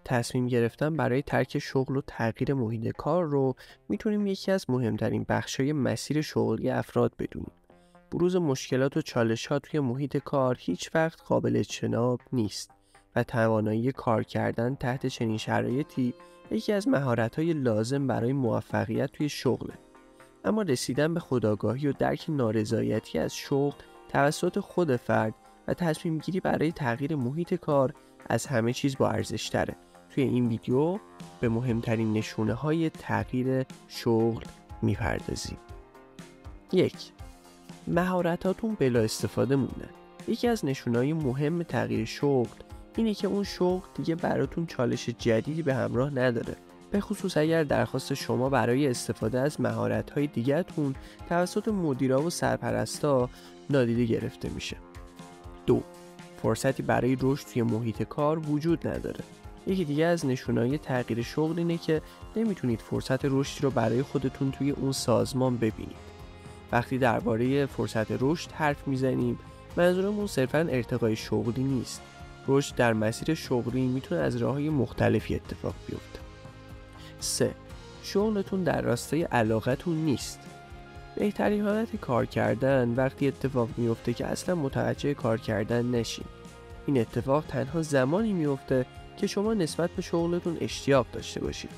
تصمیم گرفتن برای ترک شغل و تغییر محیط کار رو میتونیم یکی از مهمترین بخشای مسیر شغلی افراد بدونیم. بروز مشکلات و چالش‌ها توی محیط کار هیچ وقت قابل اجتناب نیست و توانایی کار کردن تحت چنین شرایطی یکی از مهارت‌های لازم برای موفقیت توی شغله. اما رسیدن به خودآگاهی و درک نارضایتی از شغل توسط خود فرد و تصمیم گیری برای تغییر محیط کار از همه چیز با ارزش تره. توی این ویدیو به مهمترین نشونه های تغییر شغل میپردازیم. 1. مهارتاتون بلا استفاده موندن. یکی از نشونه‌های مهم تغییر شغل اینه که اون شغل دیگه براتون چالش جدیدی به همراه نداره، به خصوص اگر درخواست شما برای استفاده از مهارت‌های دیگه‌تون توسط مدیرا و سرپرستا نادیده گرفته میشه. 2. فرصتی برای رشد توی محیط کار وجود نداره. یکی دیگه از نشونه‌های تغییر شغل اینه که نمیتونید فرصت رشدی رو برای خودتون توی اون سازمان ببینید. وقتی درباره فرصت رشد حرف میزنیم، منظورمون صرفاً ارتقای شغلی نیست. رشد در مسیر شغلی میتونه از راه‌های مختلفی اتفاق بیفته. 3. شغلتون در راستای علاقتون نیست. بهترین حالت کار کردن وقتی اتفاق میفته که اصلا متوجه کار کردن نشین. این اتفاق تنها زمانی میفته که شما نسبت به شغلتون اشتیاق داشته باشید.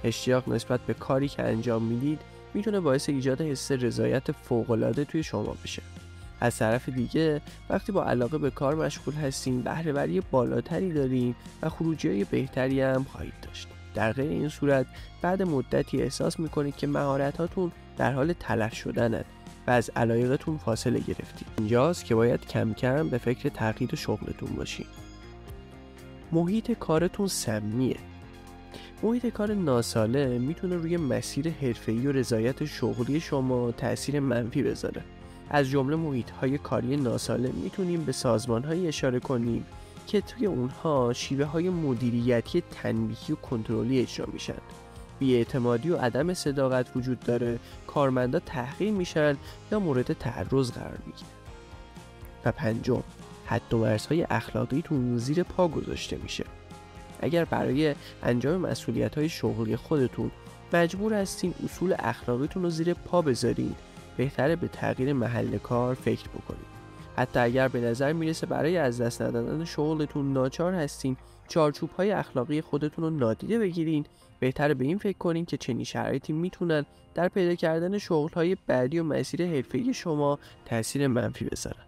اشتیاق نسبت به کاری که انجام میدید میتونه باعث ایجاد حس رضایت فوق‌العاده توی شما بشه. از طرف دیگه وقتی با علاقه به کار مشغول هستین، بهره‌وری بالاتری دارین و خروجی‌های بهتری هم خواهید داشت. در غیر این صورت بعد مدتی احساس میکنید که مهارتاتون در حال تلف شدنند و از علایقتون فاصله گرفتید. اینجاست که باید کم کم به فکر تغییر شغلتون باشید. محیط کارتون سمیه. محیط کار ناسالم میتونه روی مسیر حرفه‌ای و رضایت شغلی شما تأثیر منفی بذاره. از جمله محیط‌های کاری ناسالم میتونیم به سازمان‌هایی اشاره کنیم که توی اونها شیوه‌های مدیریتی تنبیهی و کنترلی اجرا میشن. بی‌اعتمادی و عدم صداقت وجود داره، کارمندا تحقیر میشن یا مورد تعرض قرار میگیرن. و 5. حد و مرزهای اخلاقیتون زیر پا گذاشته میشه. اگر برای انجام مسئولیت‌های شغلی خودتون مجبور هستین اصول اخلاقیتون رو زیر پا بذارین، بهتره به تغییر محل کار فکر بکنید. حتی اگر به نظر میرسه برای از دست ندادن شغلتون ناچار هستین چارچوب‌های اخلاقی خودتون رو نادیده بگیرین، بهتره به این فکر کنین که چنین شرایطی میتونن در پیدا کردن شغل‌های بعدی و مسیر حرفه‌ای شما تأثیر منفی بذارن.